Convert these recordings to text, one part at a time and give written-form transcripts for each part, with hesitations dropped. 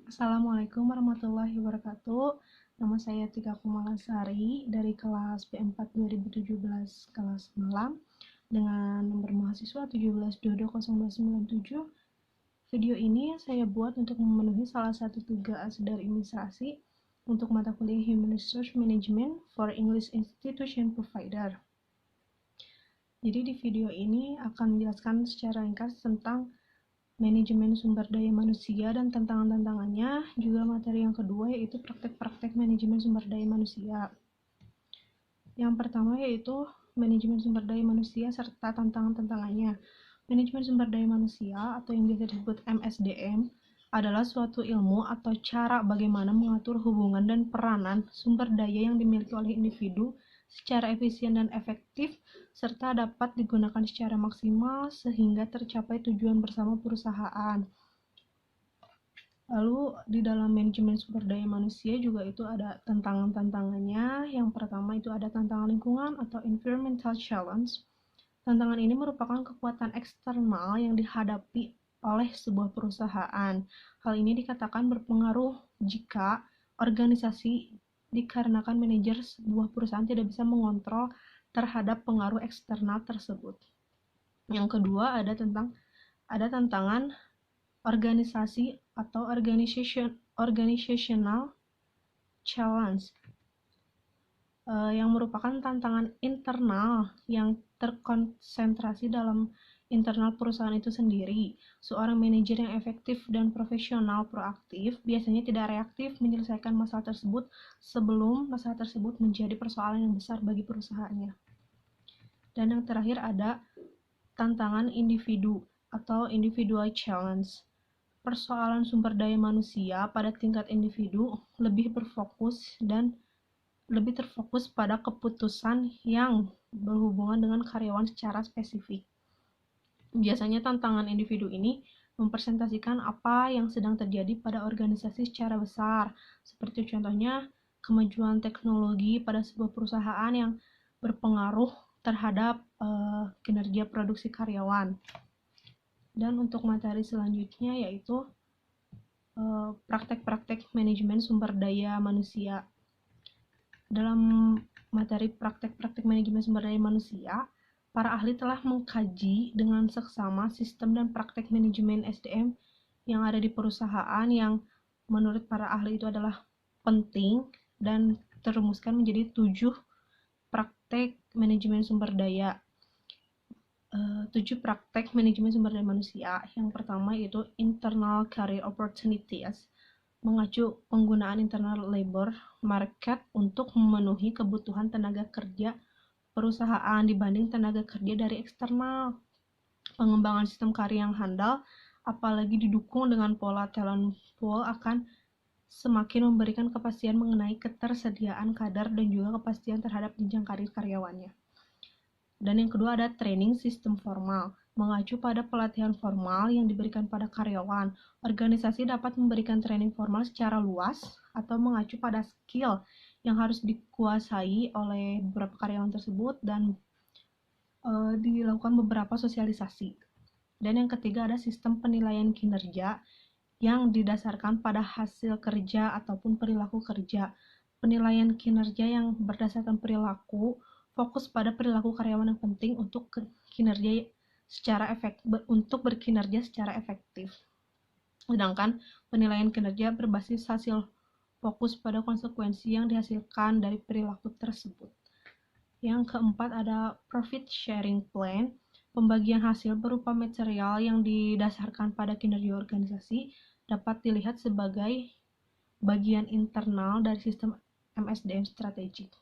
Assalamualaikum warahmatullahi wabarakatuh. Nama saya Tika Kumalasari dari kelas P4 2017 kelas malam dengan nomor mahasiswa 17220297. Video ini saya buat untuk memenuhi salah satu tugas dari administrasi untuk mata kuliah Human Resource Management for English Institution Provider. Jadi di video ini akan menjelaskan secara ringkas tentang manajemen sumber daya manusia dan tantangan-tantangannya, juga materi yang kedua yaitu praktek-praktek manajemen sumber daya manusia. Yang pertama yaitu manajemen sumber daya manusia serta tantangan-tantangannya. Manajemen sumber daya manusia atau yang biasa disebut MSDM adalah suatu ilmu atau cara bagaimana mengatur hubungan dan peranan sumber daya yang dimiliki oleh individu secara efisien dan efektif, serta dapat digunakan secara maksimal sehingga tercapai tujuan bersama perusahaan. Lalu di dalam manajemen sumber daya manusia juga itu ada tantangan-tantangannya. Yang pertama itu ada tantangan lingkungan atau environmental challenge. Tantangan ini merupakan kekuatan eksternal yang dihadapi oleh sebuah perusahaan. Hal ini dikatakan berpengaruh jika organisasi dikarenakan manajer sebuah perusahaan tidak bisa mengontrol terhadap pengaruh eksternal tersebut. Yang kedua ada tantangan organisasi atau organizational challenge, yang merupakan tantangan internal yang terkonsentrasi dalam internal perusahaan itu sendiri. Seorang manajer yang efektif dan profesional proaktif biasanya tidak reaktif menyelesaikan masalah tersebut sebelum masalah tersebut menjadi persoalan yang besar bagi perusahaannya. Dan yang terakhir ada tantangan individu atau individual challenge. Persoalan sumber daya manusia pada tingkat individu lebih terfokus pada keputusan yang berhubungan dengan karyawan secara spesifik. Biasanya tantangan individu ini mempresentasikan apa yang sedang terjadi pada organisasi secara besar, seperti contohnya kemajuan teknologi pada sebuah perusahaan yang berpengaruh terhadap kinerja produksi karyawan. Dan untuk materi selanjutnya yaitu praktek-praktek manajemen sumber daya manusia. Dalam materi praktek-praktek manajemen sumber daya manusia, para ahli telah mengkaji dengan seksama sistem dan praktek manajemen SDM yang ada di perusahaan yang menurut para ahli itu adalah penting dan terumuskan menjadi 7 praktek manajemen sumber daya. 7 praktek manajemen sumber daya manusia. Yang pertama yaitu internal career opportunities, mengacu penggunaan internal labor market untuk memenuhi kebutuhan tenaga kerja perusahaan dibanding tenaga kerja dari eksternal. Pengembangan sistem karir yang handal, apalagi didukung dengan pola talent pool, akan semakin memberikan kepastian mengenai ketersediaan kader dan juga kepastian terhadap jenjang karir karyawannya. Dan yang kedua ada training sistem formal, mengacu pada pelatihan formal yang diberikan pada karyawan. Organisasi dapat memberikan training formal secara luas atau mengacu pada skill yang harus dikuasai oleh beberapa karyawan tersebut dan dilakukan beberapa sosialisasi. Dan yang ketiga ada sistem penilaian kinerja yang didasarkan pada hasil kerja ataupun perilaku kerja. Penilaian kinerja yang berdasarkan perilaku fokus pada perilaku karyawan yang penting untuk berkinerja secara efektif. Sedangkan penilaian kinerja berbasis hasil fokus pada konsekuensi yang dihasilkan dari perilaku tersebut. Yang keempat ada profit sharing plan, pembagian hasil berupa material yang didasarkan pada kinerja organisasi dapat dilihat sebagai bagian internal dari sistem MSDM strategik.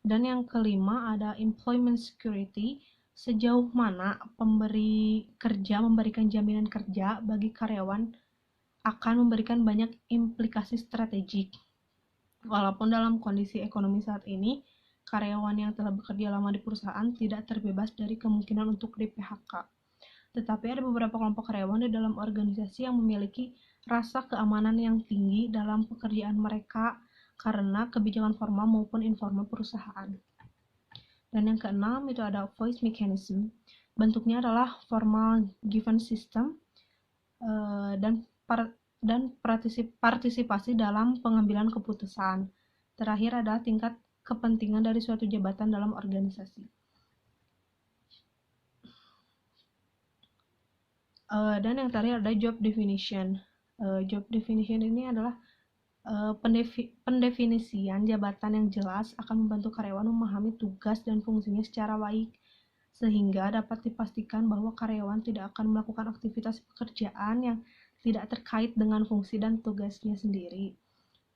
Dan yang kelima ada employment security, sejauh mana pemberi kerja memberikan jaminan kerja bagi karyawan akan memberikan banyak implikasi strategik. Walaupun dalam kondisi ekonomi saat ini, karyawan yang telah bekerja lama di perusahaan tidak terbebas dari kemungkinan untuk di-PHK. Tetapi ada beberapa kelompok karyawan di dalam organisasi yang memiliki rasa keamanan yang tinggi dalam pekerjaan mereka karena kebijakan formal maupun informal perusahaan. Dan yang keenam itu ada voice mechanism. Bentuknya adalah formal given system, dan dan partisipasi dalam pengambilan keputusan. Terakhir adalah tingkat kepentingan dari suatu jabatan dalam organisasi. Dan yang terakhir ada job definition. Job definition ini adalah pendefinisian jabatan yang jelas akan membantu karyawan memahami tugas dan fungsinya secara baik, sehingga dapat dipastikan bahwa karyawan tidak akan melakukan aktivitas pekerjaan yang tidak terkait dengan fungsi dan tugasnya sendiri.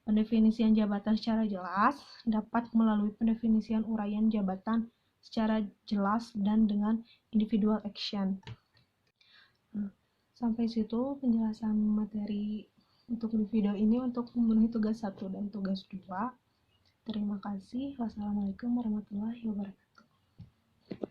Pendefinisian jabatan secara jelas dapat melalui pendefinisian uraian jabatan secara jelas dan dengan individual action. Sampai situ penjelasan materi untuk di video ini untuk memenuhi tugas 1 dan tugas 2. Terima kasih. Wassalamualaikum warahmatullahi wabarakatuh.